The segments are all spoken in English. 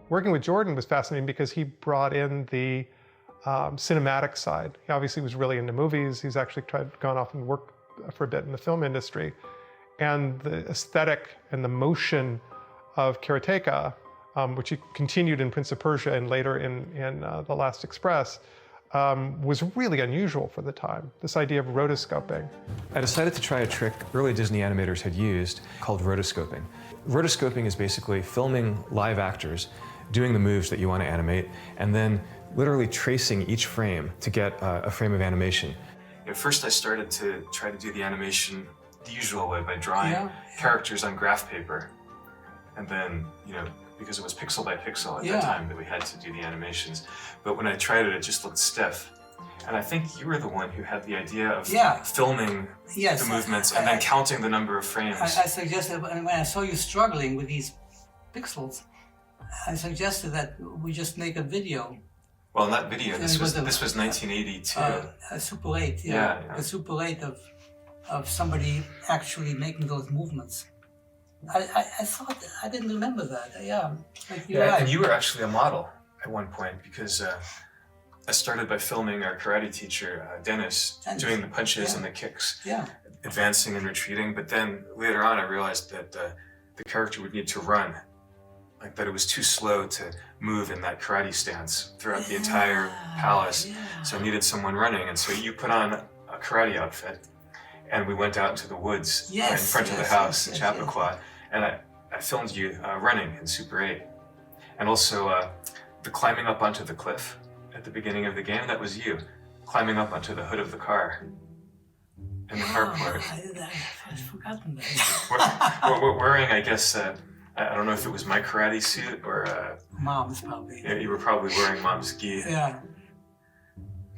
working with Jordan was fascinating because he brought in the cinematic side. He obviously was really into movies. He's actually gone off and worked for a bit in the film industry. And the aesthetic and the motion of Karateka, which he continued in Prince of Persia and later in The Last Express, was really unusual for the time, this idea of rotoscoping. I decided to try a trick early Disney animators had used called rotoscoping. Rotoscoping is basically filming live actors doing the moves that you want to animate, and then literally tracing each frame to get a frame of animation. At first I started to try to do the animation the usual way by drawing characters on graph paper. And then, because it was pixel by pixel at that time that we had to do the animations. But when I tried it, it just looked stiff. And I think you were the one who had the idea of filming the movements and then counting the number of frames. I suggested, when I saw you struggling with these pixels, I suggested that we just make a video. Well, not video. This was 1982. A Super 8, a Super 8 of somebody actually making those movements. I thought I didn't remember that. And you were actually a model at one point because I started by filming our karate teacher Dennis doing the punches and the kicks, advancing and retreating. But then later on, I realized that the character would need to run. Like that it was too slow to move in that karate stance throughout the entire palace. So I needed someone running, and so you put on a karate outfit, and we went out into the woods in front of the house in Chappaqua, and I filmed you running in Super 8. And also the climbing up onto the cliff at the beginning of the game, that was you, climbing up onto the hood of the car. In the carport. I've forgotten that. We're wearing, I guess, I don't know if it was my karate suit or... Mom's probably. Yeah, you were probably wearing Mom's gi. Yeah.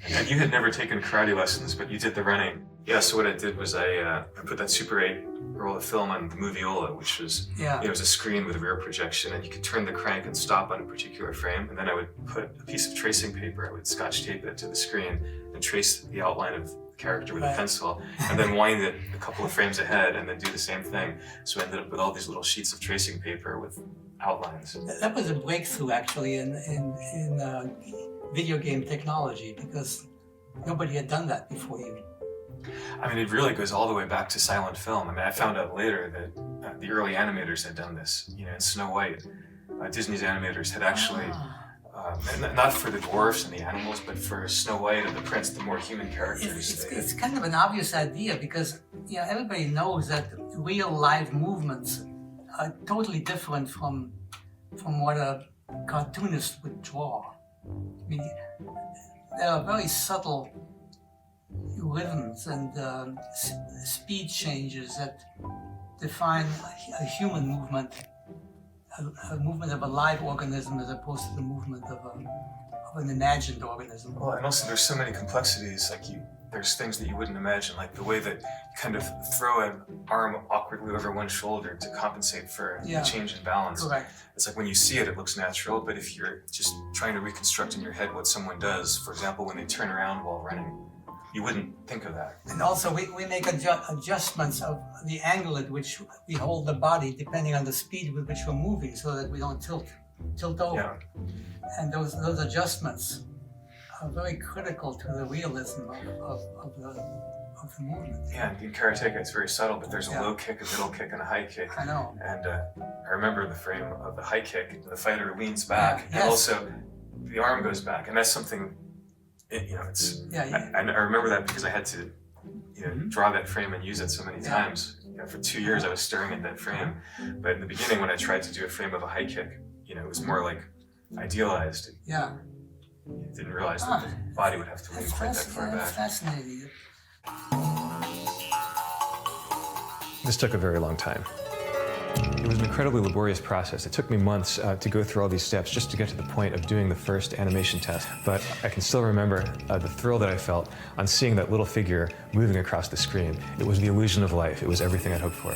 And you had never taken karate lessons, but you did the running. Yeah, so what I did was I put that Super 8 roll of film on the Moviola, which was, it was a screen with a rear projection, and you could turn the crank and stop on a particular frame, and then I would put a piece of tracing paper, I would scotch tape it to the screen and trace the outline of the character with a pencil, and then wind it a couple of frames ahead and then do the same thing. So I ended up with all these little sheets of tracing paper with outlines. That was a breakthrough actually in video game technology, because nobody had done that before you. I mean, it really goes all the way back to silent film. I mean, I found out later that the early animators had done this. In Snow White, Disney's animators had actually, not for the dwarfs and the animals, but for Snow White and the prince, the more human characters. It's kind of an obvious idea because everybody knows that real live movements are totally different from what a cartoonist would draw. I mean, there are very subtle rhythms and speed changes that define a human movement, a movement of a live organism as opposed to the movement of an imagined organism. Well, and also there's so many complexities, there's things that you wouldn't imagine, like the way that you kind of throw an arm awkwardly over one shoulder to compensate for the change in balance. Correct. It's like when you see it, it looks natural, but if you're just trying to reconstruct in your head what someone does, for example, when they turn around while running, you wouldn't think of that. And also we make adjustments of the angle at which we hold the body depending on the speed with which we're moving so that we don't tilt over. Yeah. And those adjustments are very critical to the realism of the movement. Yeah, and in Karateka it's very subtle, but there's a low kick, a middle kick, and a high kick. I know. And I remember the frame of the high kick, the fighter leans back, and also the arm goes back, and that's something, I remember that because I had to draw that frame and use it so many times. For 2 years I was staring at that frame, but in the beginning when I tried to do a frame of a high kick, it was more like idealized. Yeah. You didn't realize that the body would have to lean quite that far back. That's fascinating. This took a very long time. It was an incredibly laborious process. It took me months to go through all these steps just to get to the point of doing the first animation test. But I can still remember the thrill that I felt on seeing that little figure moving across the screen. It was the illusion of life. It was everything I'd hoped for.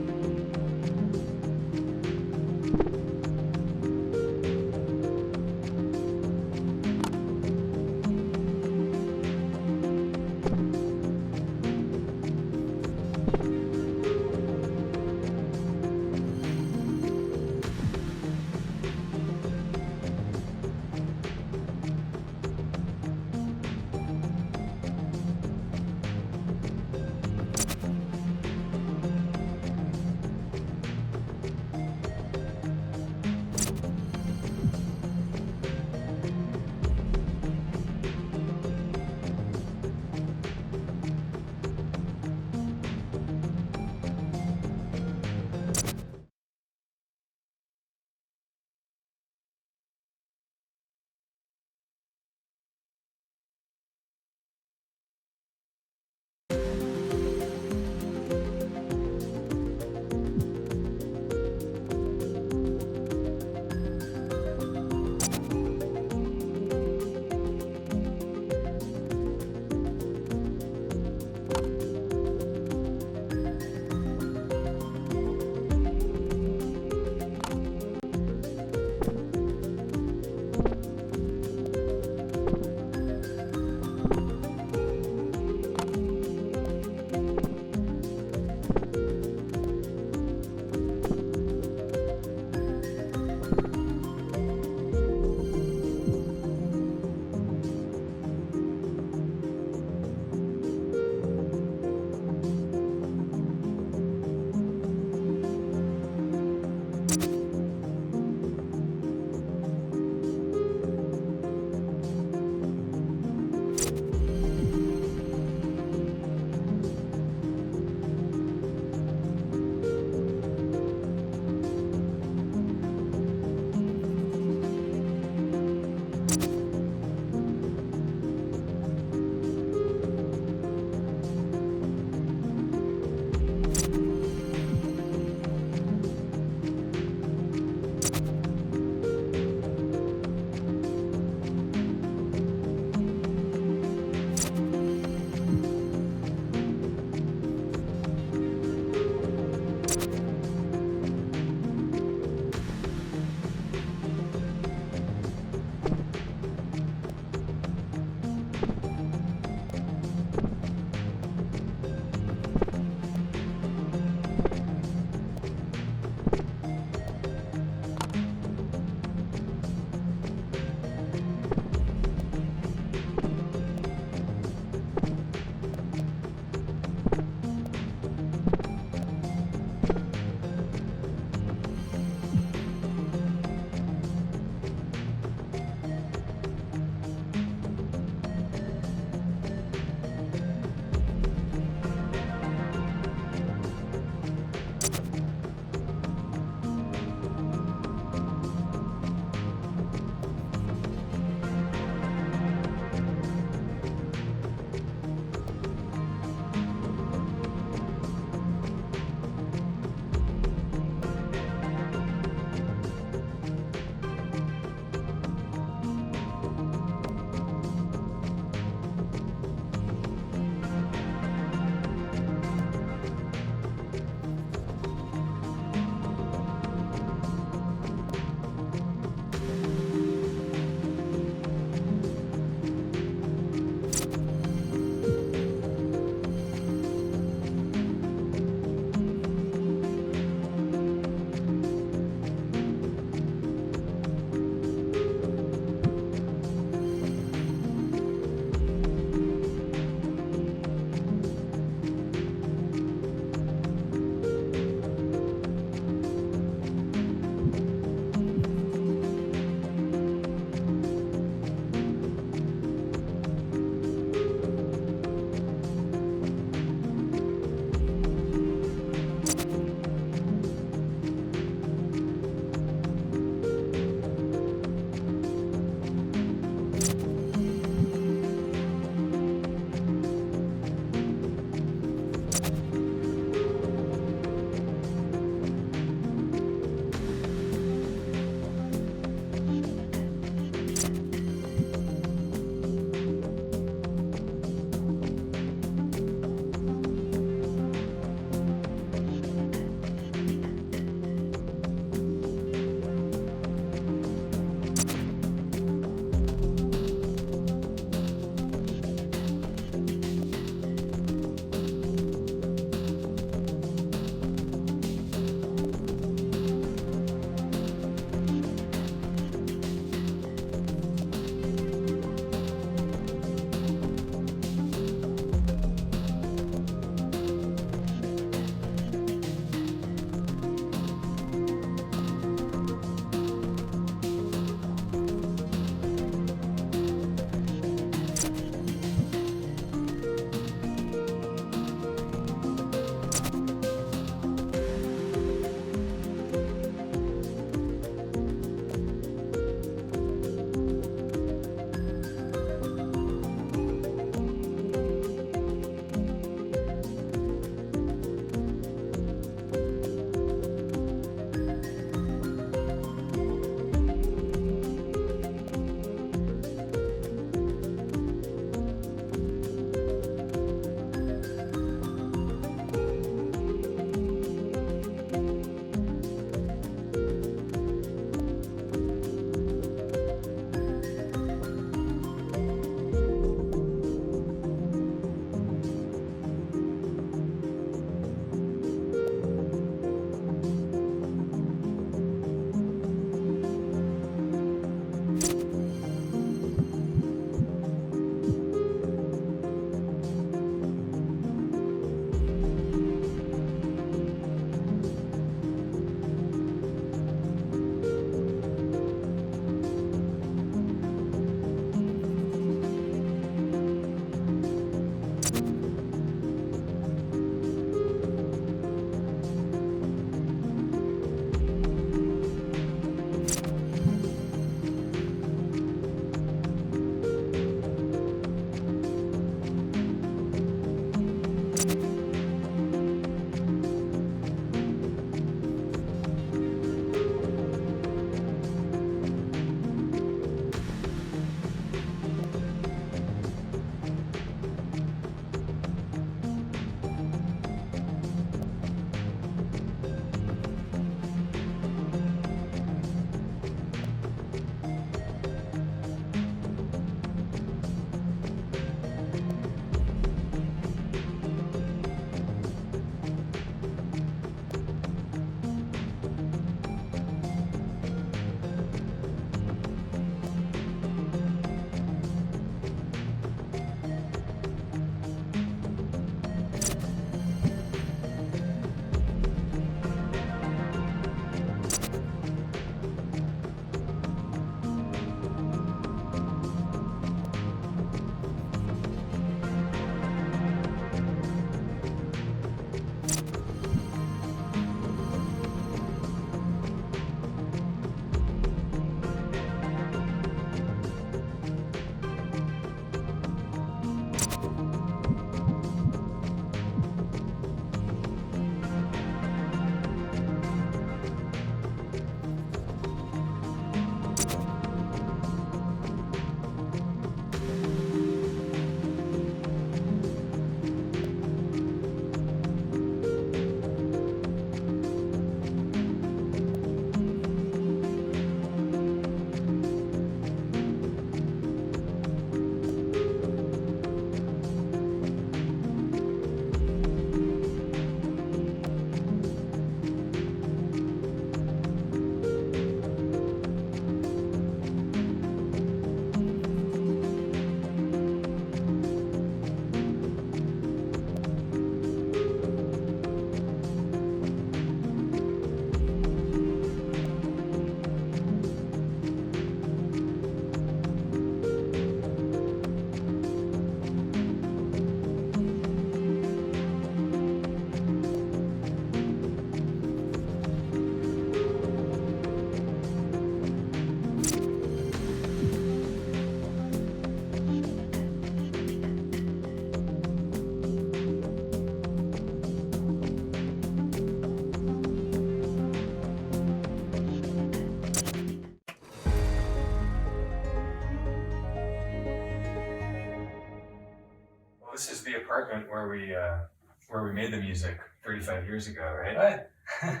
This is the apartment where we made the music 35 years ago, right? Right.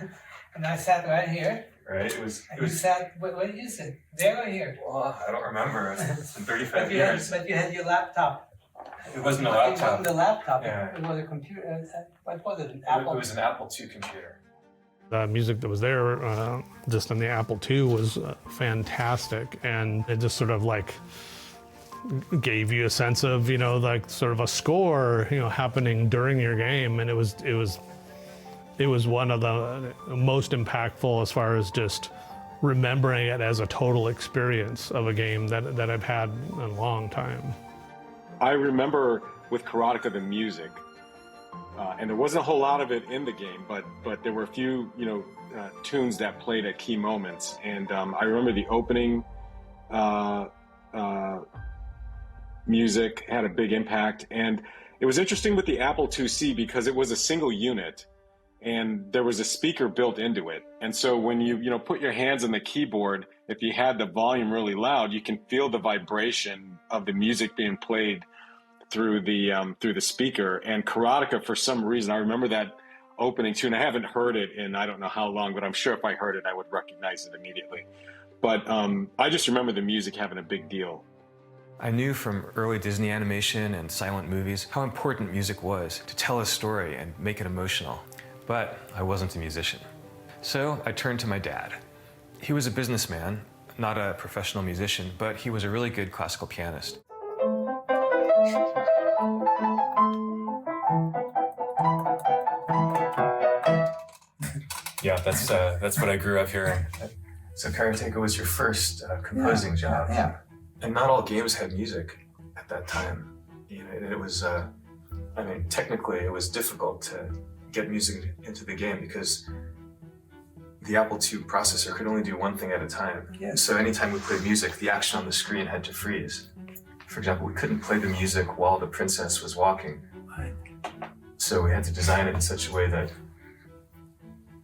And I sat right here. Right. It was. You sat. Where did you sit? There or here? Well, I don't remember. It's been 35 years. But you had your laptop. It wasn't a laptop. It wasn't a laptop. Yeah. It was a computer. What was it? An Apple. It was an Apple II computer. The music that was there just on the Apple II was fantastic, and it just sort of like gave you a sense of, like sort of a score, happening during your game, and it was one of the most impactful as far as just remembering it as a total experience of a game that I've had in a long time. I remember with Karateka the music, and there wasn't a whole lot of it in the game, but there were a few tunes that played at key moments, and I remember the opening music had a big impact. And it was interesting with the Apple IIc because it was a single unit and there was a speaker built into it. And so when you put your hands on the keyboard, if you had the volume really loud, you can feel the vibration of the music being played through the speaker. And Karateka, for some reason, I remember that opening tune. I haven't heard it in I don't know how long, but I'm sure if I heard it, I would recognize it immediately. But I just remember the music having a big deal. I knew from early Disney animation and silent movies how important music was to tell a story and make it emotional. But I wasn't a musician. So I turned to my dad. He was a businessman, not a professional musician, but he was a really good classical pianist. Yeah, that's what I grew up hearing. So Karateka was your first composing job. Yeah. And not all games had music at that time. It was, technically it was difficult to get music into the game because the Apple II processor could only do one thing at a time. Yeah. So anytime we played music, the action on the screen had to freeze. For example, we couldn't play the music while the princess was walking. Right. So we had to design it in such a way that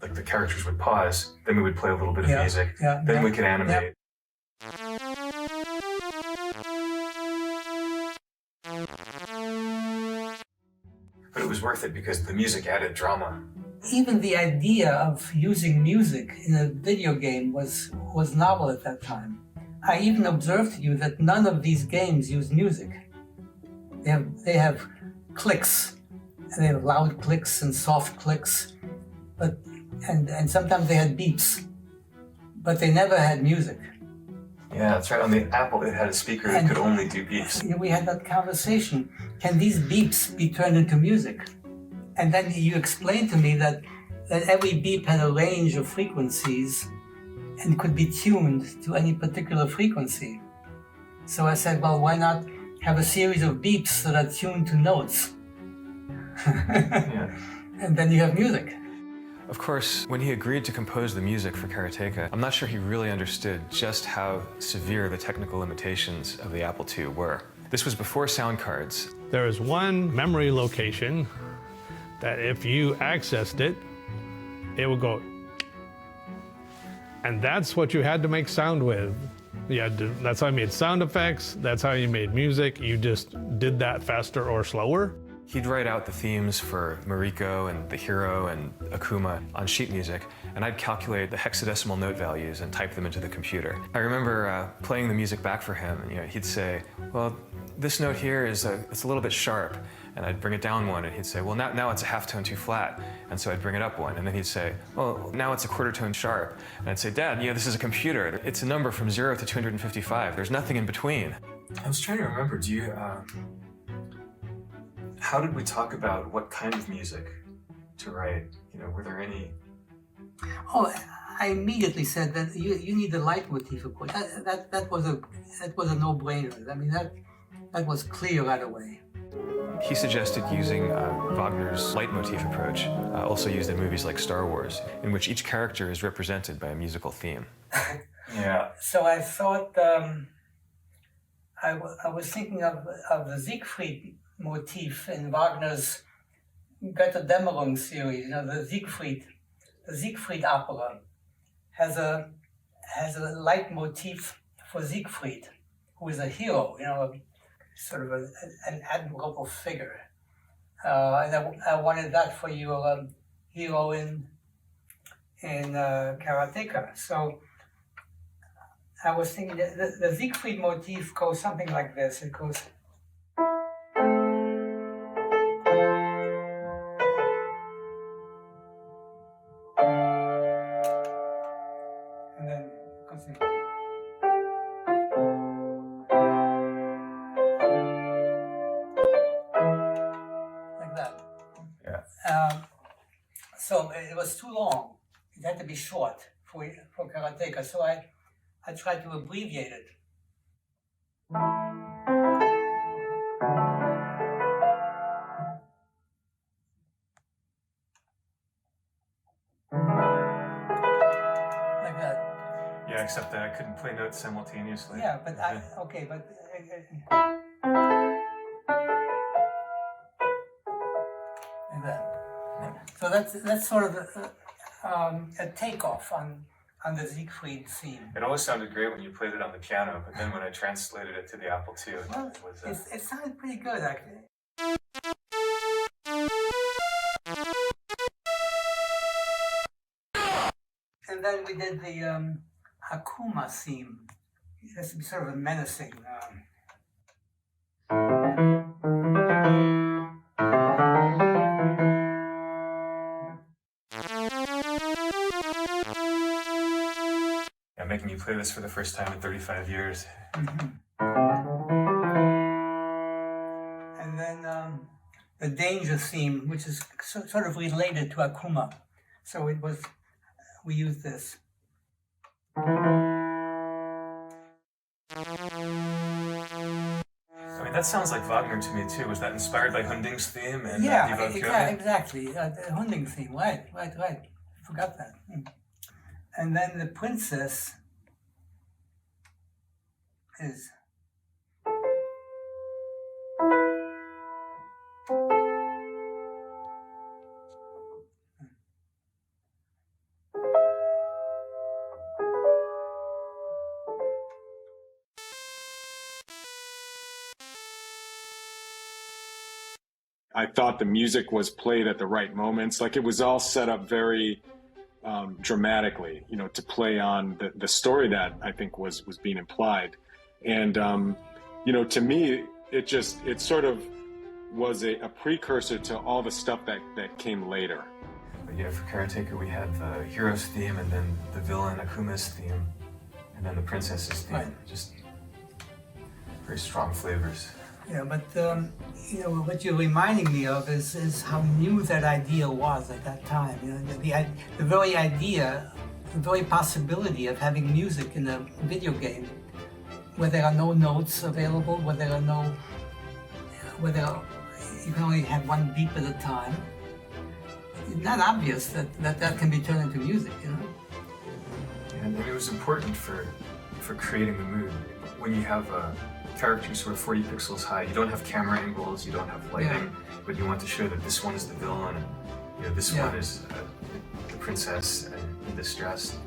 like the characters would pause, then we would play a little bit of music, then we could animate. But it was worth it because the music added drama. Even the idea of using music in a video game was novel at that time. I even observed to you that none of these games use music. They have clicks, and they have loud clicks and soft clicks, and sometimes they had beeps, but they never had music. Yeah, that's right. On the Apple, it had a speaker that could only do beeps. We had that conversation. Can these beeps be turned into music? And then you explained to me that every beep had a range of frequencies and could be tuned to any particular frequency. So I said, well, why not have a series of beeps that are tuned to notes? And then you have music. Of course, when he agreed to compose the music for Karateka, I'm not sure he really understood just how severe the technical limitations of the Apple II were. This was before sound cards. There is one memory location that if you accessed it, it would go. And that's what you had to make sound with. That's how you made sound effects, that's how you made music. You just did that faster or slower. He'd write out the themes for Mariko and the hero and Akuma on sheet music, and I'd calculate the hexadecimal note values and type them into the computer. I remember playing the music back for him, and he'd say, well, this note here it's a little bit sharp, and I'd bring it down one, and he'd say, well, now it's a half tone too flat, and so I'd bring it up one, and then he'd say, well, now it's a quarter tone sharp, and I'd say, Dad, this is a computer. It's a number from 0 to 255. There's nothing in between. I was trying to remember, how did we talk about what kind of music to write? Were there any? Oh, I immediately said that you need a leitmotif, of course. That was a no-brainer. I mean, that was clear right away. He suggested using Wagner's leitmotif approach, also used in movies like Star Wars, in which each character is represented by a musical theme. Yeah. So I thought I was thinking of the Siegfried motif in Wagner's Götterdämmerung series. The Siegfried opera has a leitmotif for Siegfried, who is a hero, sort of an admirable figure. And I wanted that for your hero in Karateka. So I was thinking that the Siegfried motif goes something like this. It goes. And then it goes in. Like that. Yeah. So it was too long. It had to be short for Karateka. So I tried to abbreviate it. Like that. Yeah, except that I couldn't play notes simultaneously. Yeah, but okay, but like that. So that's sort of a takeoff on the Siegfried theme. It always sounded great when you played it on the piano, but then when I translated it to the Apple II, Well, it was... it sounded pretty good, actually. And then we did the Akuma theme. It has to be sort of a menacing. Yeah, making you play this for the first time in 35 years. Mm-hmm. And then the danger theme, which is sort of related to Akuma. So we used this. I mean, that sounds like Wagner to me too. Was that inspired by Hunding's theme? And Yeah, exactly. The Hunding theme, right. Forgot that. And then the princess is. I thought the music was played at the right moments. Like it was all set up very dramatically, you know, to play on the story that I think was being implied. And, you know, to me, it sort of was a precursor to all the stuff that came later. But yeah, for Karateka, we had the hero's theme, and then the villain Akuma's theme, and then the princess's theme. Right. Just very strong flavors. Yeah, but you know what you're reminding me of is how new that idea was at that time. You know, the very idea, the very possibility of having music in a video game, where there are no notes available, where you can only have one beep at a time. It's not obvious that can be turned into music. You know. And it was important for creating the mood. When you have characters who are 40 pixels high, you don't have camera angles, you don't have lighting, but you want to show that this one is the villain, and you know, this one is the princess in distress.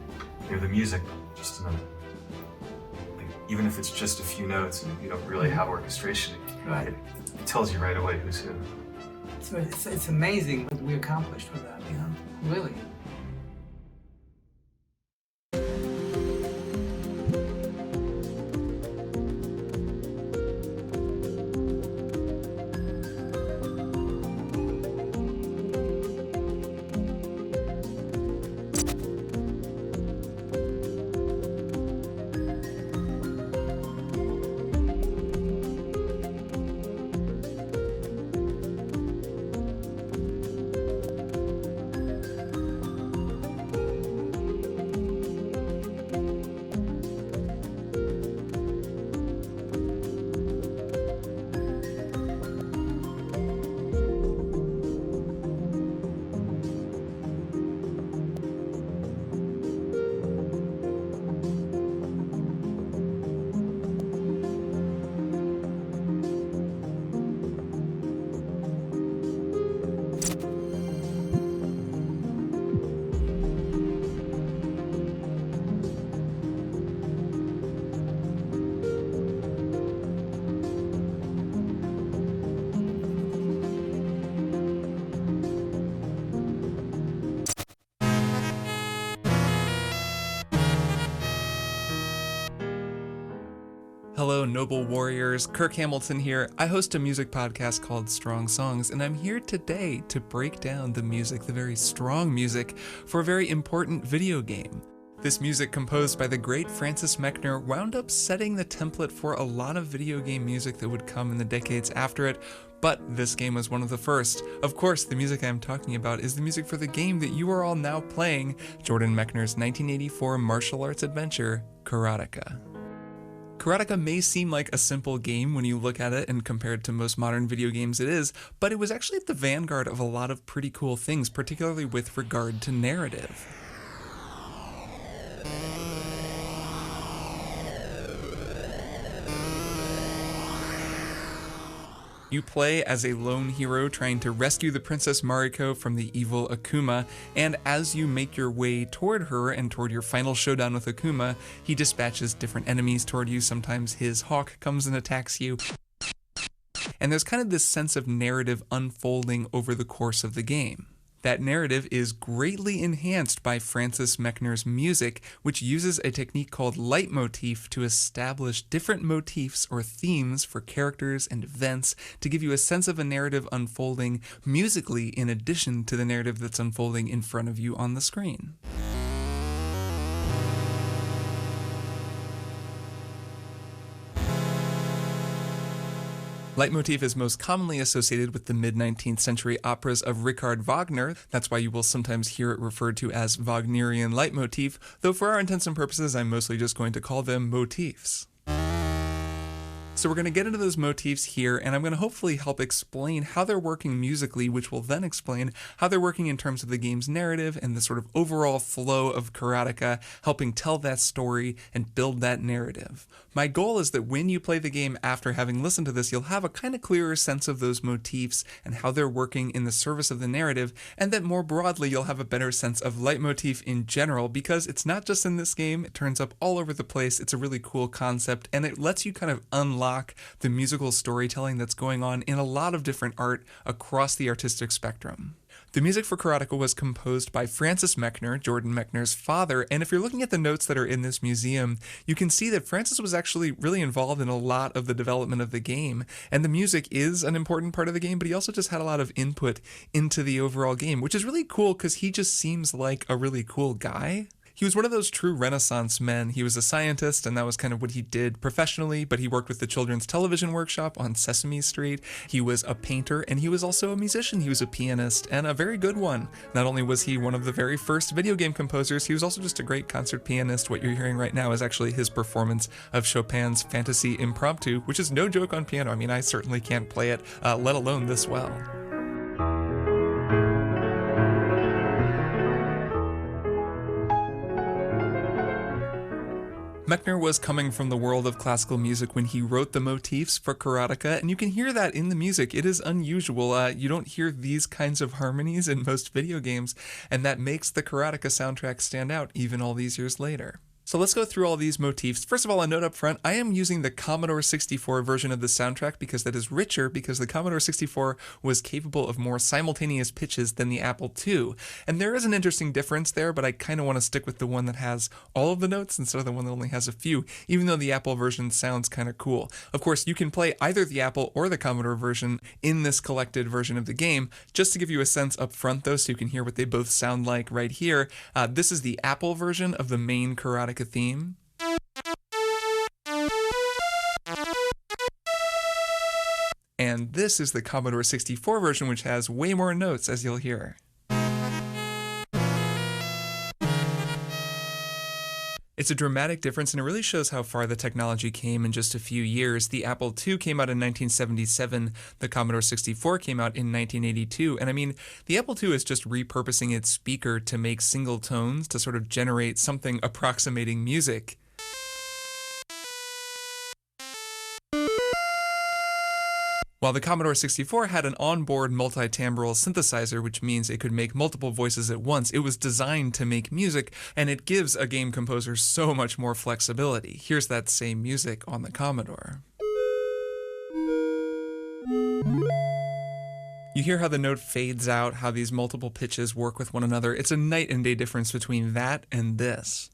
You know, the music, just like, even if it's just a few notes and you don't really have orchestration, it tells you right away who's who. So it's amazing what we accomplished with that. You know, really. Hello, noble warriors. Kirk Hamilton here. I host a music podcast called Strong Songs, and I'm here today to break down the music, the very strong music, for a very important video game. This music, composed by the great Francis Mechner, wound up setting the template for a lot of video game music that would come in the decades after it, but this game was one of the first. Of course, the music I'm talking about is the music for the game that you are all now playing, Jordan Mechner's 1984 martial arts adventure, Karateka. Karateka may seem like a simple game when you look at it, and compared to most modern video games it is, but it was actually at the vanguard of a lot of pretty cool things, particularly with regard to narrative. You play as a lone hero trying to rescue the Princess Mariko from the evil Akuma, and as you make your way toward her and toward your final showdown with Akuma, he dispatches different enemies toward you. Sometimes his hawk comes and attacks you. And there's kind of this sense of narrative unfolding over the course of the game. That narrative is greatly enhanced by Francis Mechner's music, which uses a technique called leitmotif to establish different motifs or themes for characters and events to give you a sense of a narrative unfolding musically in addition to the narrative that's unfolding in front of you on the screen. Leitmotif is most commonly associated with the mid-19th century operas of Richard Wagner. That's why you will sometimes hear it referred to as Wagnerian leitmotif, though for our intents and purposes I'm mostly just going to call them motifs. So we're going to get into those motifs here, and I'm going to hopefully help explain how they're working musically, which will then explain how they're working in terms of the game's narrative and the sort of overall flow of Karateka, helping tell that story and build that narrative. My goal is that when you play the game after having listened to this, you'll have a kind of clearer sense of those motifs and how they're working in the service of the narrative, and that more broadly you'll have a better sense of leitmotif in general, because it's not just in this game, it turns up all over the place. It's a really cool concept, and it lets you kind of unlock the musical storytelling that's going on in a lot of different art across the artistic spectrum. The music for Karateka was composed by Francis Mechner, Jordan Mechner's father, and if you're looking at the notes that are in this museum, you can see that Francis was actually really involved in a lot of the development of the game, and the music is an important part of the game, but he also just had a lot of input into the overall game, which is really cool because he just seems like a really cool guy. He was one of those true Renaissance men. He was a scientist, and that was kind of what he did professionally, but he worked with the Children's Television Workshop on Sesame Street. He was a painter, and he was also a musician. He was a pianist, and a very good one. Not only was he one of the very first video game composers, he was also just a great concert pianist. What you're hearing right now is actually his performance of Chopin's Fantasy Impromptu, which is no joke on piano. I mean, I certainly can't play it, let alone this well. Mechner was coming from the world of classical music when he wrote the motifs for Karateka, and you can hear that in the music. It is unusual. You don't hear these kinds of harmonies in most video games, and that makes the Karateka soundtrack stand out even all these years later. So let's go through all these motifs. First of all, a note up front, I am using the Commodore 64 version of the soundtrack because that is richer, because the Commodore 64 was capable of more simultaneous pitches than the Apple II. And there is an interesting difference there, but I kind of want to stick with the one that has all of the notes instead of the one that only has a few, even though the Apple version sounds kind of cool. Of course, you can play either the Apple or the Commodore version in this collected version of the game. Just to give you a sense up front though, so you can hear what they both sound like right here, this is the Apple version of the main Karateka theme. And this is the Commodore 64 version, which has way more notes, as you'll hear. It's a dramatic difference, and it really shows how far the technology came in just a few years. The Apple II came out in 1977, the Commodore 64 came out in 1982, and I mean, the Apple II is just repurposing its speaker to make single tones to sort of generate something approximating music. While the Commodore 64 had an onboard multi-timbral synthesizer, which means it could make multiple voices at once, it was designed to make music, and it gives a game composer so much more flexibility. Here's that same music on the Commodore. You hear how the note fades out, how these multiple pitches work with one another. It's a night and day difference between that and this.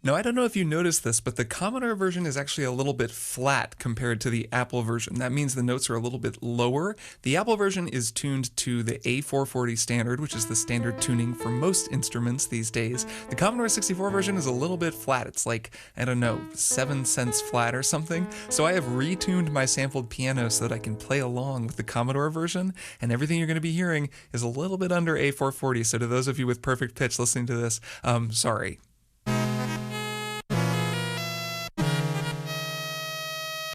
Now, I don't know if you noticed this, but the Commodore version is actually a little bit flat compared to the Apple version. That means the notes are a little bit lower. The Apple version is tuned to the A440 standard, which is the standard tuning for most instruments these days. The Commodore 64 version is a little bit flat. It's like, I don't know, 7 cents flat or something. So I have retuned my sampled piano so that I can play along with the Commodore version, and everything you're going to be hearing is a little bit under A440. So to those of you with perfect pitch listening to this, sorry.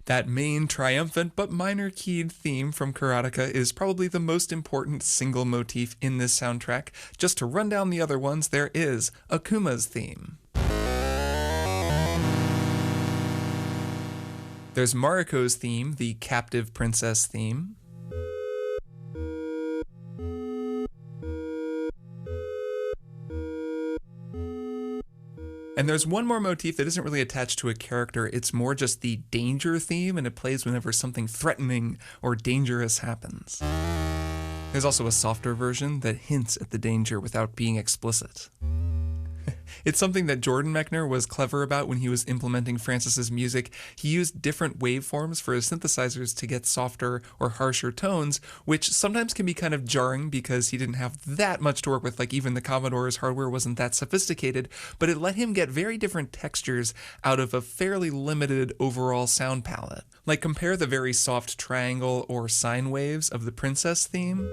That main triumphant but minor keyed theme from Karateka is probably the most important single motif in this soundtrack. Just to run down the other ones, there is Akuma's theme. There's Mariko's theme, the captive princess theme. And there's one more motif that isn't really attached to a character, it's more just the danger theme, and it plays whenever something threatening or dangerous happens. There's also a softer version that hints at the danger without being explicit. It's something that Jordan Mechner was clever about when he was implementing Francis's music. He used different waveforms for his synthesizers to get softer or harsher tones, which sometimes can be kind of jarring because he didn't have that much to work with, like even the Commodore's hardware wasn't that sophisticated, but it let him get very different textures out of a fairly limited overall sound palette. Like compare the very soft triangle or sine waves of the Princess theme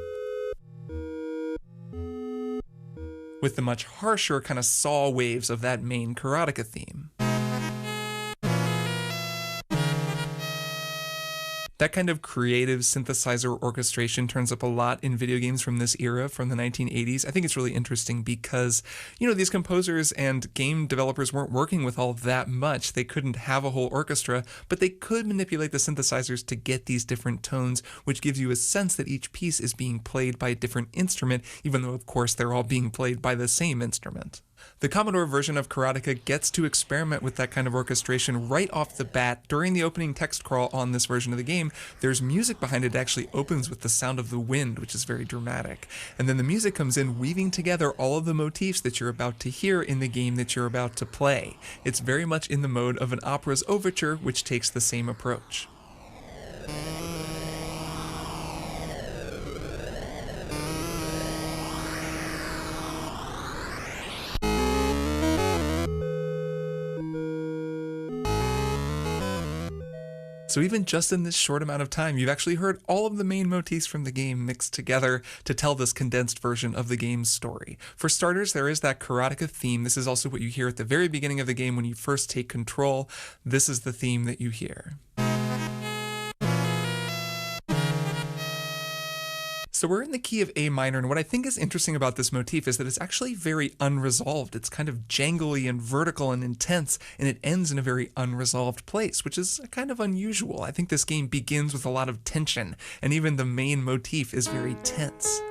with the much harsher kind of saw waves of that main Karateka theme. That kind of creative synthesizer orchestration turns up a lot in video games from this era, from the 1980s. I think it's really interesting because, you know, these composers and game developers weren't working with all that much. They couldn't have a whole orchestra, but they could manipulate the synthesizers to get these different tones, which gives you a sense that each piece is being played by a different instrument, even though, of course, they're all being played by the same instrument. The Commodore version of Karateka gets to experiment with that kind of orchestration right off the bat. During the opening text crawl on this version of the game, there's music behind it that actually opens with the sound of the wind, which is very dramatic. And then the music comes in, weaving together all of the motifs that you're about to hear in the game that you're about to play. It's very much in the mode of an opera's overture, which takes the same approach. So even just in this short amount of time, you've actually heard all of the main motifs from the game mixed together to tell this condensed version of the game's story. For starters, there is that Karateka theme. This is also what you hear at the very beginning of the game when you first take control. This is the theme that you hear. So we're in the key of A minor, and what I think is interesting about this motif is that it's actually very unresolved. It's kind of jangly and vertical and intense, and it ends in a very unresolved place, which is kind of unusual. I think this game begins with a lot of tension, and even the main motif is very tense.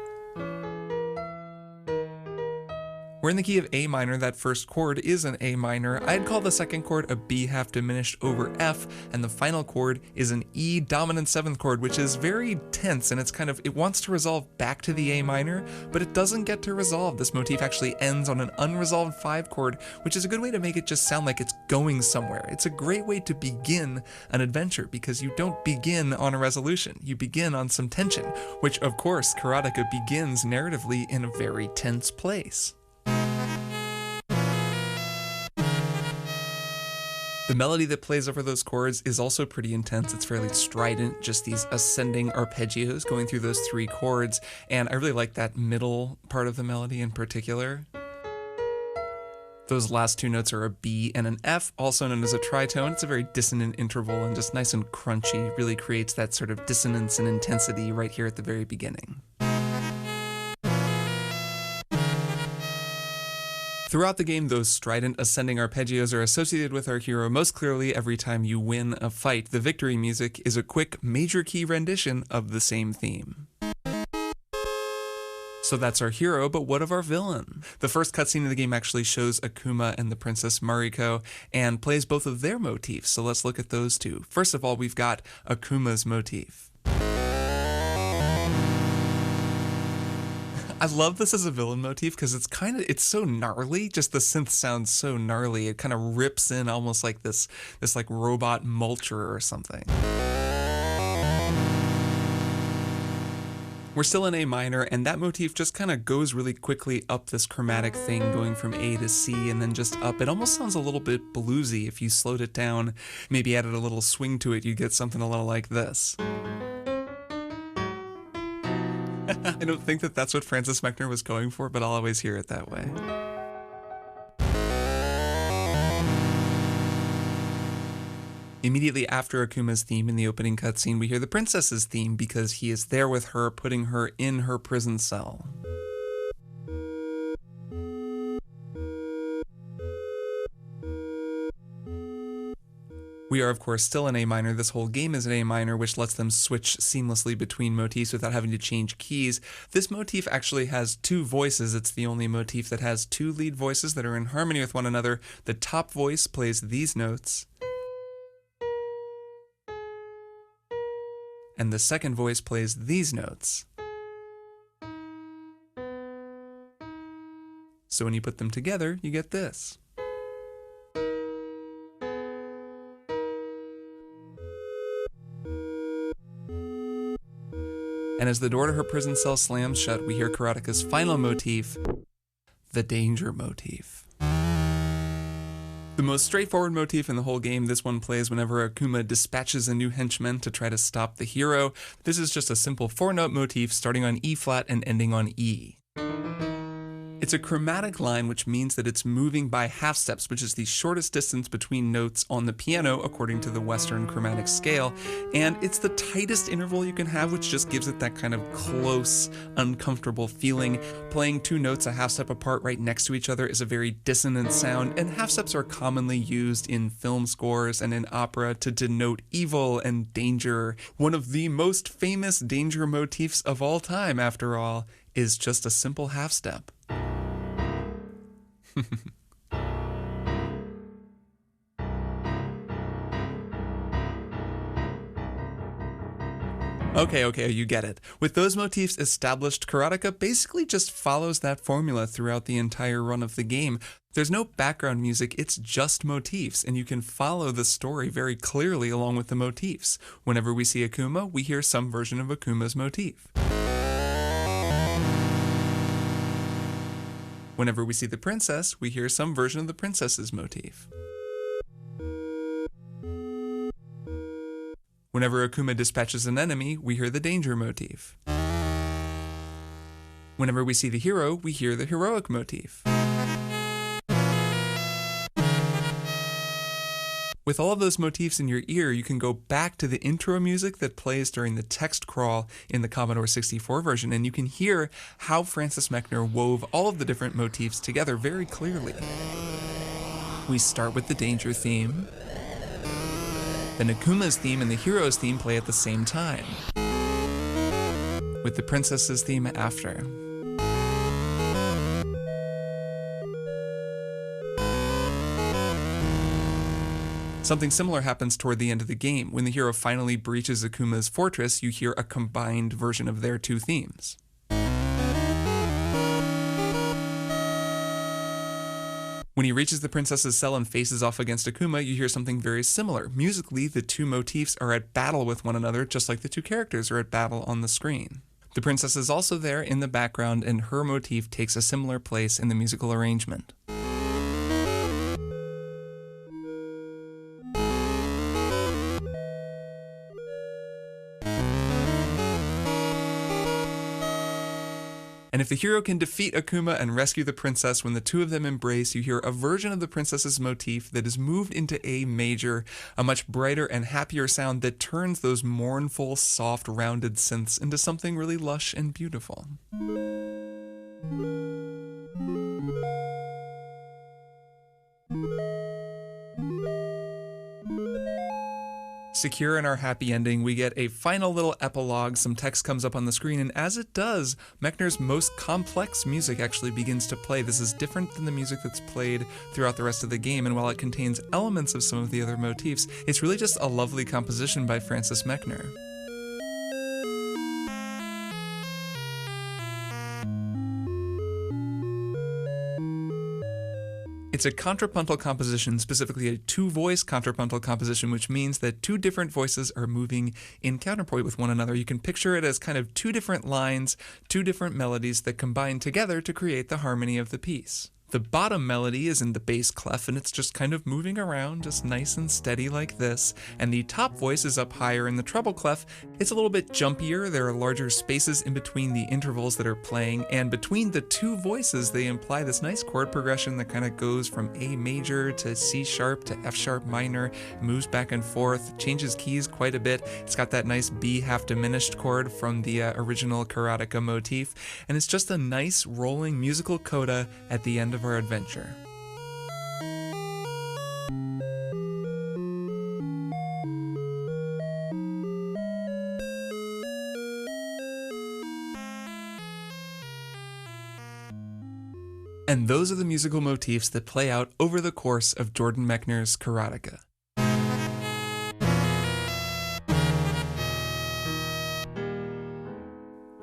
We're in the key of A minor. That first chord is an A minor. I'd call the second chord a B half diminished over F, and the final chord is an E dominant seventh chord, which is very tense, and it wants to resolve back to the A minor, but it doesn't get to resolve. This motif actually ends on an unresolved 5 chord, which is a good way to make it just sound like it's going somewhere. It's a great way to begin an adventure, because you don't begin on a resolution. You begin on some tension, which of course Karateka begins narratively in a very tense place. The melody that plays over those chords is also pretty intense. It's fairly strident, just these ascending arpeggios going through those 3 chords, and I really like that middle part of the melody in particular. Those last 2 notes are a B and an F, also known as a tritone. It's a very dissonant interval and just nice and crunchy, really creates that sort of dissonance and intensity right here at the very beginning. Throughout the game, those strident ascending arpeggios are associated with our hero most clearly every time you win a fight. The victory music is a quick major key rendition of the same theme. So that's our hero, but what of our villain? The first cutscene of the game actually shows Akuma and the Princess Mariko and plays both of their motifs, so let's look at those two. First of all, we've got Akuma's motif. I love this as a villain motif because it's so gnarly. Just the synth sounds so gnarly. It kind of rips in almost like this like robot mulcher or something. We're still in A minor, and that motif just kind of goes really quickly up this chromatic thing, going from A to C and then just up. It almost sounds a little bit bluesy. If you slowed it down, maybe added a little swing to it, you get something a little like this. I don't think that that's what Francis Mechner was going for, but I'll always hear it that way. Immediately after Akuma's theme in the opening cutscene, we hear the princess's theme because he is there with her, putting her in her prison cell. We are, of course, still in A minor. This whole game is in A minor, which lets them switch seamlessly between motifs without having to change keys. This motif actually has two voices. It's the only motif that has two lead voices that are in harmony with one another. The top voice plays these notes, and the second voice plays these notes. So when you put them together, you get this. And as the door to her prison cell slams shut, we hear Karateka's final motif, the danger motif. The most straightforward motif in the whole game, this one plays whenever Akuma dispatches a new henchman to try to stop the hero. This is just a simple 4-note motif starting on E flat and ending on E. It's a chromatic line, which means that it's moving by half steps, which is the shortest distance between notes on the piano according to the Western chromatic scale, and it's the tightest interval you can have, which just gives it that kind of close, uncomfortable feeling. Playing two notes a half step apart right next to each other is a very dissonant sound, and half steps are commonly used in film scores and in opera to denote evil and danger. One of the most famous danger motifs of all time, after all, is just a simple half step. Okay, you get it. With those motifs established, Karateka basically just follows that formula throughout the entire run of the game. There's no background music, it's just motifs, and you can follow the story very clearly along with the motifs. Whenever we see Akuma, we hear some version of Akuma's motif. Whenever we see the princess, we hear some version of the princess's motif. Whenever Akuma dispatches an enemy, we hear the danger motif. Whenever we see the hero, we hear the heroic motif. With all of those motifs in your ear, you can go back to the intro music that plays during the text crawl in the Commodore 64 version, and you can hear how Francis Mechner wove all of the different motifs together very clearly. We start with the danger theme, then Akuma's theme and the hero's theme play at the same time, with the princess's theme after. Something similar happens toward the end of the game. When the hero finally breaches Akuma's fortress, you hear a combined version of their two themes. When he reaches the princess's cell and faces off against Akuma, you hear something very similar. Musically, the two motifs are at battle with one another, just like the two characters are at battle on the screen. The princess is also there in the background, and her motif takes a similar place in the musical arrangement. And if the hero can defeat Akuma and rescue the princess, when the two of them embrace, you hear a version of the princess's motif that is moved into A major, a much brighter and happier sound that turns those mournful, soft, rounded synths into something really lush and beautiful. Secure in our happy ending, we get a final little epilogue. Some text comes up on the screen, and as it does, Mechner's most complex music actually begins to play. This is different than the music that's played throughout the rest of the game, and while it contains elements of some of the other motifs, it's really just a lovely composition by Francis Mechner. It's a contrapuntal composition, specifically a two-voice contrapuntal composition, which means that two different voices are moving in counterpoint with one another. You can picture it as kind of two different lines, two different melodies that combine together to create the harmony of the piece. The bottom melody is in the bass clef, and it's just kind of moving around, just nice and steady like this. And the top voice is up higher in the treble clef. It's a little bit jumpier. There are larger spaces in between the intervals that are playing, and between the two voices, they imply this nice chord progression that kind of goes from A major to C sharp to F sharp minor, moves back and forth, changes keys quite a bit. It's got that nice B half diminished chord from the original Karateka motif, and it's just a nice rolling musical coda at the end of our adventure. And those are the musical motifs that play out over the course of Jordan Mechner's Karateka.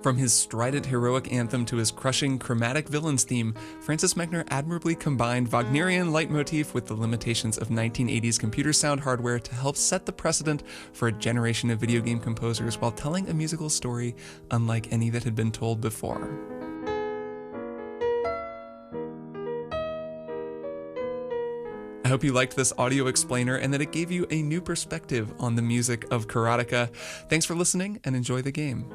From his strident heroic anthem to his crushing chromatic villains theme, Francis Mechner admirably combined Wagnerian leitmotif with the limitations of 1980s computer sound hardware to help set the precedent for a generation of video game composers while telling a musical story unlike any that had been told before. I hope you liked this audio explainer and that it gave you a new perspective on the music of Karateka. Thanks for listening and enjoy the game.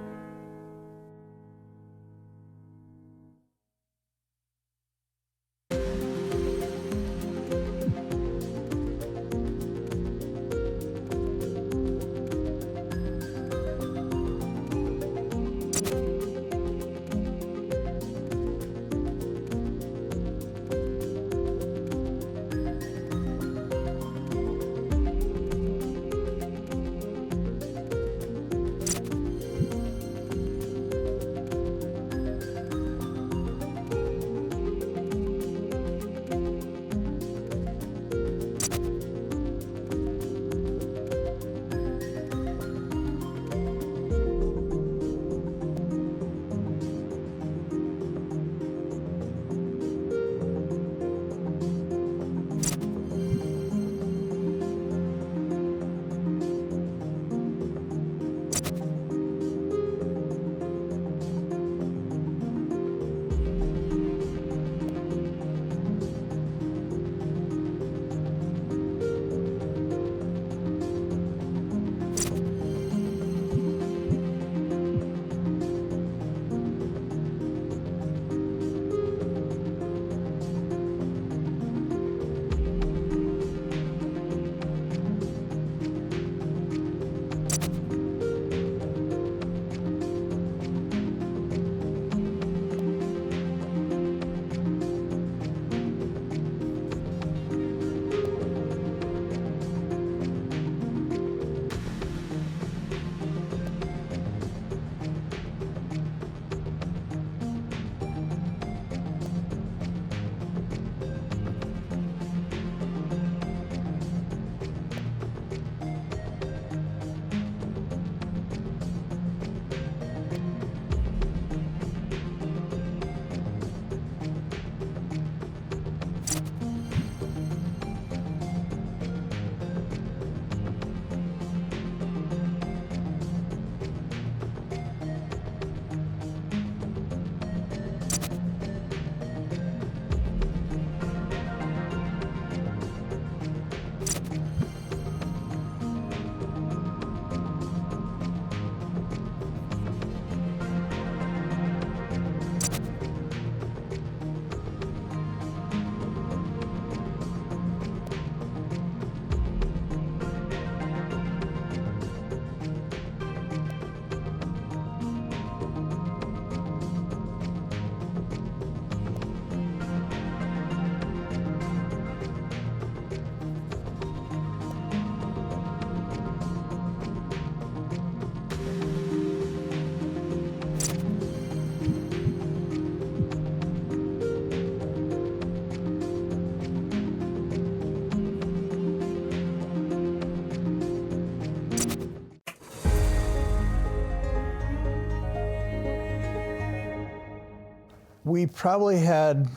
We probably had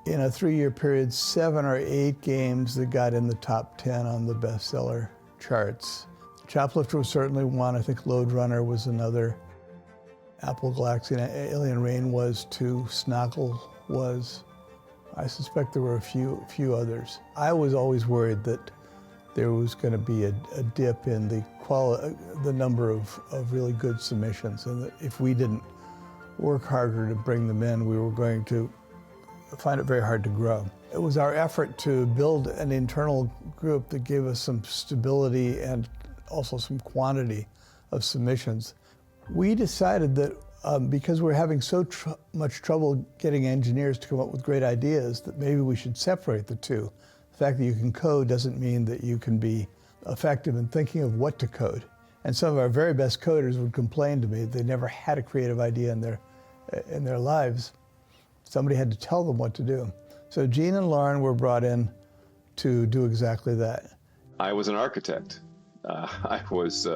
in a 3-year period, 7 or 8 games that got in the top 10 on the bestseller charts. Choplifter was certainly one. I think Lode Runner was another. Apple Galaxy and Alien Rain was 2. Snoggle was. I suspect there were a few others. I was always worried that there was going to be a dip in the number of really good submissions, and that if we didn't work harder to bring them in, we were going to find it very hard to grow. It was our effort to build an internal group that gave us some stability and also some quantity of submissions. We decided that because we're having so much trouble getting engineers to come up with great ideas, that maybe we should separate the two. The fact that you can code doesn't mean that you can be effective in thinking of what to code. And some of our very best coders would complain to me they never had a creative idea in their lives. Somebody had to tell them what to do. So Gene and Lauren were brought in to do exactly that. I was an architect. I was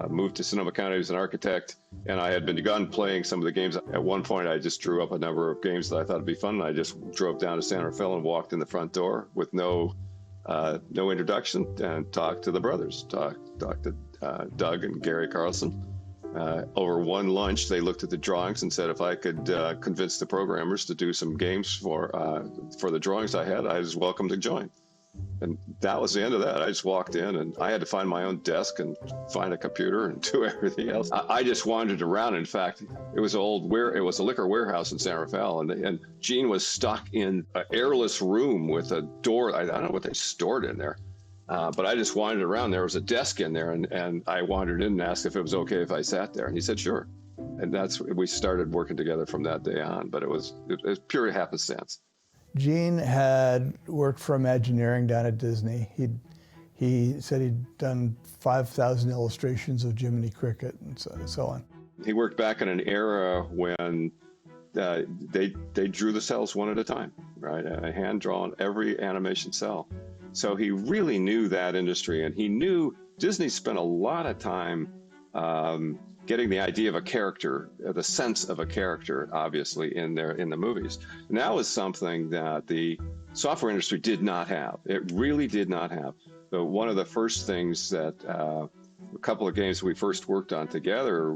moved to Sonoma County as an architect, and I had begun playing some of the games. At one point, I just drew up a number of games that I thought would be fun, and I just drove down to San Rafael and walked in the front door with no introduction and talked to the brothers, talked to Doug and Gary Carlson. Over one lunch, they looked at the drawings and said if I could convince the programmers to do some games for the drawings I had, I was welcome to join. And that was the end of that. I just walked in, and I had to find my own desk and find a computer and do everything else. I just wandered around. In fact, it was a liquor warehouse in San Rafael, and Gene was stuck in an airless room with a door. I don't know what they stored in there. But I just wandered around. There was a desk in there, and I wandered in and asked if it was okay if I sat there. And he said, sure. And we started working together from that day on, but it was pure happenstance. Gene had worked for Imagineering down at Disney. He said he'd done 5,000 illustrations of Jiminy Cricket and so on. He worked back in an era when they drew the cells one at a time, right? Hand drawn every animation cell. So he really knew that industry, and he knew Disney spent a lot of time getting the idea of a character, the sense of a character, obviously, in the movies. And that was something that the software industry did not have. It really did not have. So one of the first things that a couple of games we first worked on together,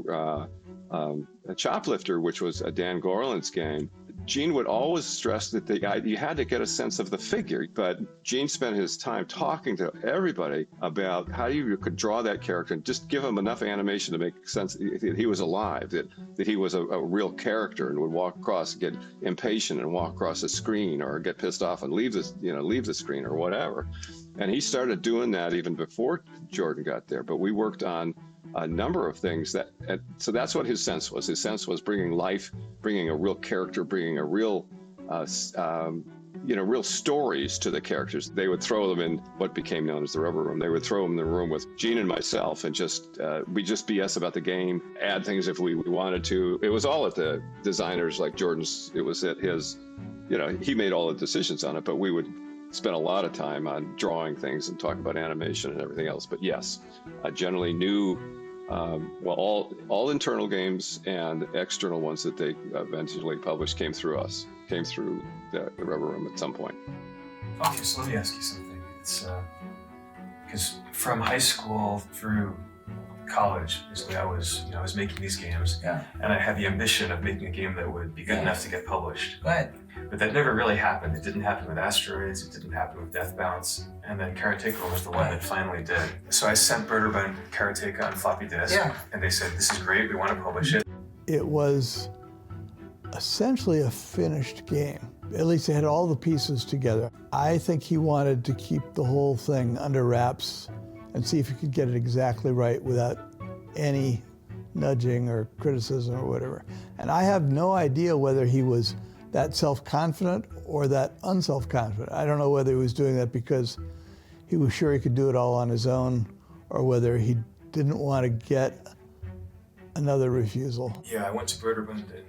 Choplifter, which was a Dan Gorland's game, Gene would always stress that you had to get a sense of the figure, but Gene spent his time talking to everybody about how you could draw that character and just give him enough animation to make sense that he was alive, that he was a real character and would walk across, get impatient and walk across the screen, or get pissed off and leave the screen or whatever. And he started doing that even before Jordan got there, but we worked on a number of things so that's what his sense was. His sense was bringing life, bringing a real character, bringing a real, real stories to the characters. They would throw them in what became known as the rubber room. They would throw them in the room with Gene and myself, and we just BS about the game, add things if we wanted to. It was all at the designers like Jordan's. It was at his, he made all the decisions on it, but we would spend a lot of time on drawing things and talking about animation and everything else. But yes, I generally knew, all internal games and external ones that they eventually published came through the rubber room at some point. Okay, so let me ask you something. It's because from high school through college, basically, I was making these games, and I had the ambition of making a game that would be good enough to get published. Right. But that never really happened. It didn't happen with Asteroids, it didn't happen with Death Bounce, and then Karateka was the one that finally did. So I sent Berterbund Karateka on floppy disk, and they said, this is great, we want to publish it. It was essentially a finished game. At least it had all the pieces together. I think he wanted to keep the whole thing under wraps and see if he could get it exactly right without any nudging or criticism or whatever. And I have no idea whether he was that self-confident or that unself-confident. I don't know whether he was doing that because he was sure he could do it all on his own, or whether he didn't want to get another refusal. Yeah, I went to Berterbund in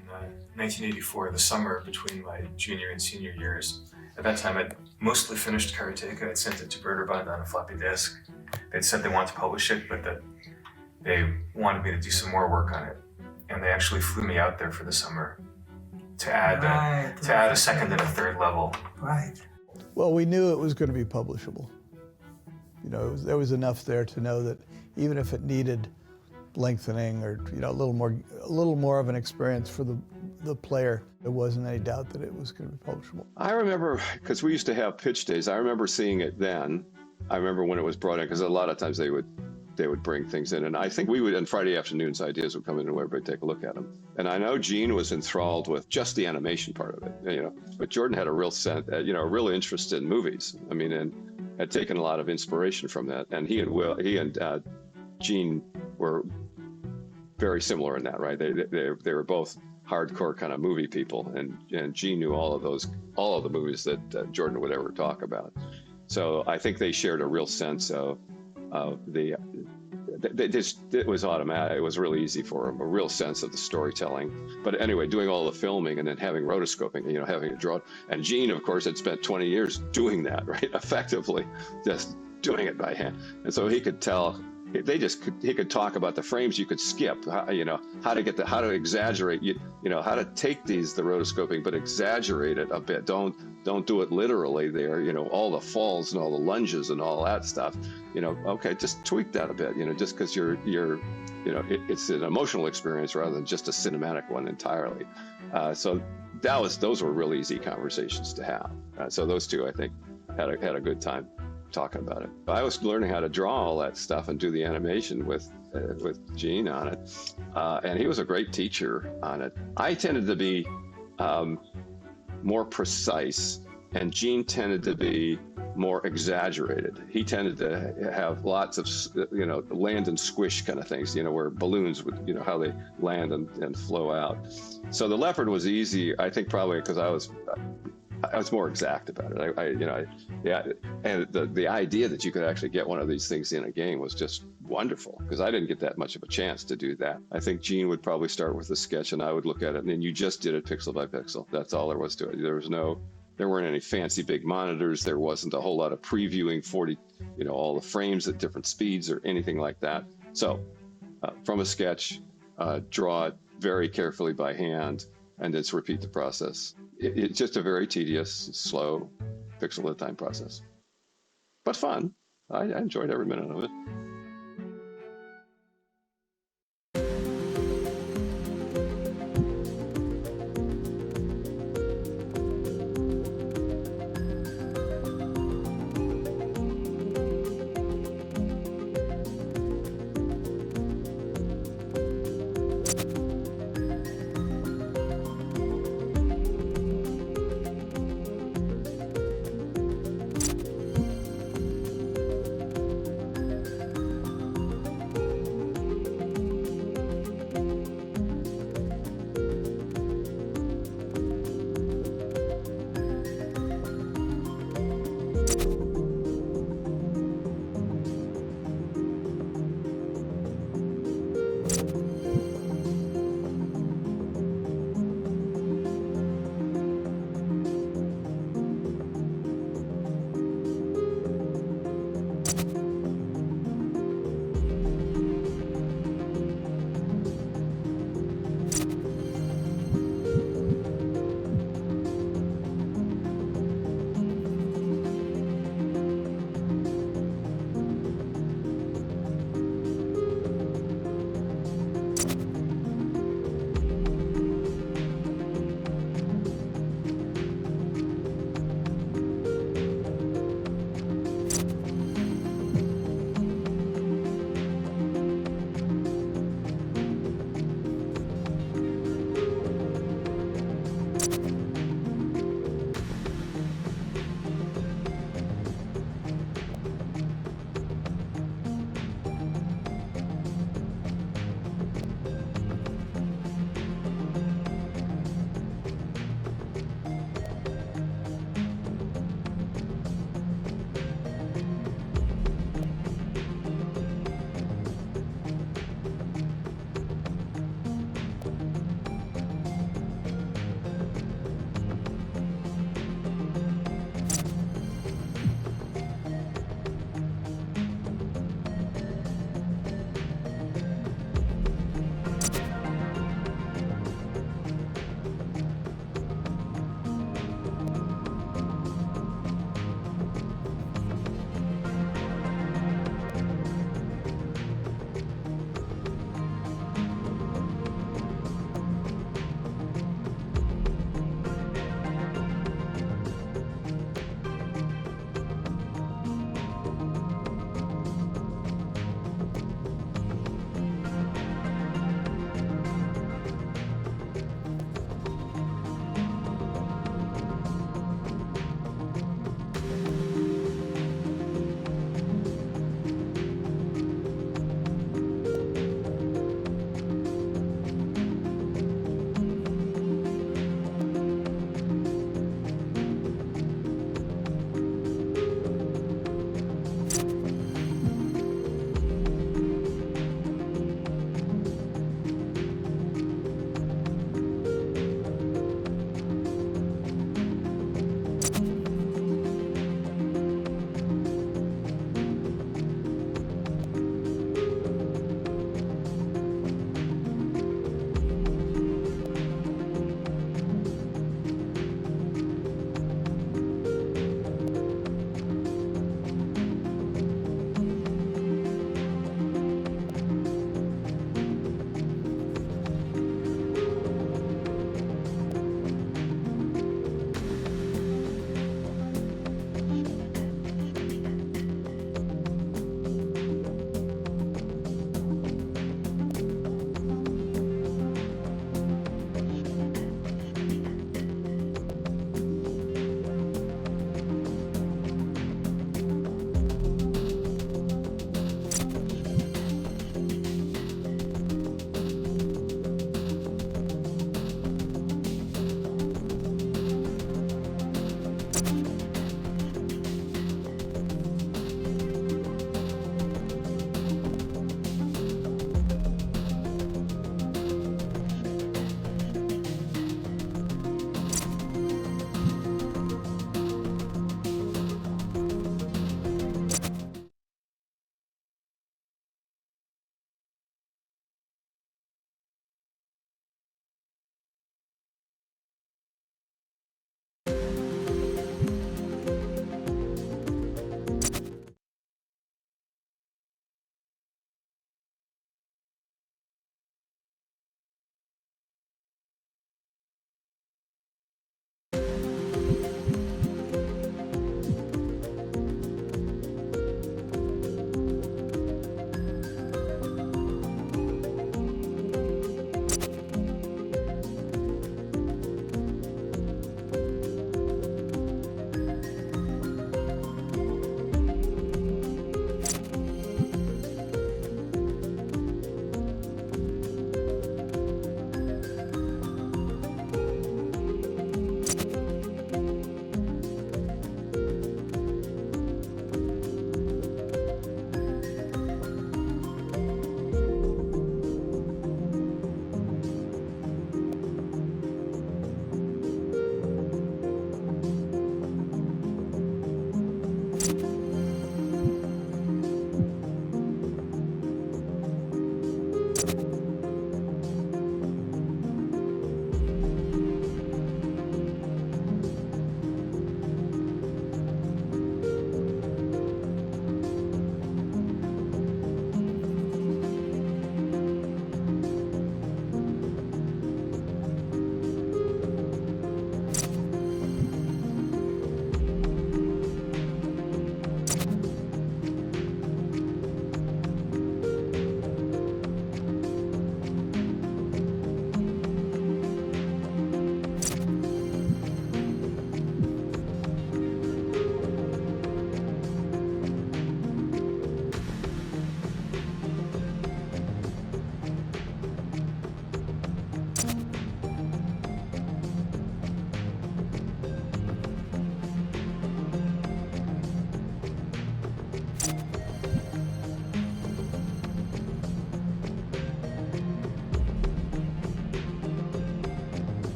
1984, the summer between my junior and senior years. At that time, I'd mostly finished Karateka. I'd sent it to Berterbund on a floppy disk. They'd said they wanted to publish it, but that they wanted me to do some more work on it. And they actually flew me out there for the summer. to add a second and a third level. Right. Well, we knew it was going to be publishable. You know, there was enough there to know that even if it needed lengthening or, you know, a little more of an experience for the player, there wasn't any doubt that it was going to be publishable. I remember, because we used to have pitch days, I remember seeing it then. I remember when it was brought in, because a lot of times they would bring things in, and I think we would, on Friday afternoons, ideas would come in and everybody take a look at them. And I know Gene was enthralled with just the animation part of it, you know, but Jordan had a real sense, you know, a real interest in movies. I mean, and had taken a lot of inspiration from that. And he and Gene were very similar in that, right? They were both hardcore kind of movie people, and Gene knew all of the movies that Jordan would ever talk about. So I think they shared a real sense of it was automatic. It was really easy for him, a real sense of the storytelling. But anyway, doing all the filming and then having rotoscoping, you know, having it drawn. And Gene, of course, had spent 20 years doing that, right? Effectively, just doing it by hand. And so he could tell. He could talk about the frames you could skip, you know, how to exaggerate, you know, how to take the rotoscoping, but exaggerate it a bit. Don't do it literally there, you know, all the falls and all the lunges and all that stuff, you know, okay, just tweak that a bit, you know, just because you're, you know, it's an emotional experience rather than just a cinematic one entirely. So those were really easy conversations to have. So those two, I think, had a good time talking about it. I was learning how to draw all that stuff and do the animation with Gene on it, and he was a great teacher on it. I tended to be more precise, and Gene tended to be more exaggerated. He tended to have lots of, you know, land and squish kind of things, you know, where balloons would, you know, how they land and flow out. So the leopard was easy, I think, probably because I was more exact about it. And the idea that you could actually get one of these things in a game was just wonderful, because I didn't get that much of a chance to do that. I think Gene would probably start with a sketch and I would look at it, and then you just did it pixel by pixel. That's all there was to it. There weren't any fancy big monitors. There wasn't a whole lot of previewing all the frames at different speeds or anything like that. So from a sketch, draw it very carefully by hand, and then repeat the process. It's just a very tedious, slow, pixel at a time process. But fun. I enjoyed every minute of it.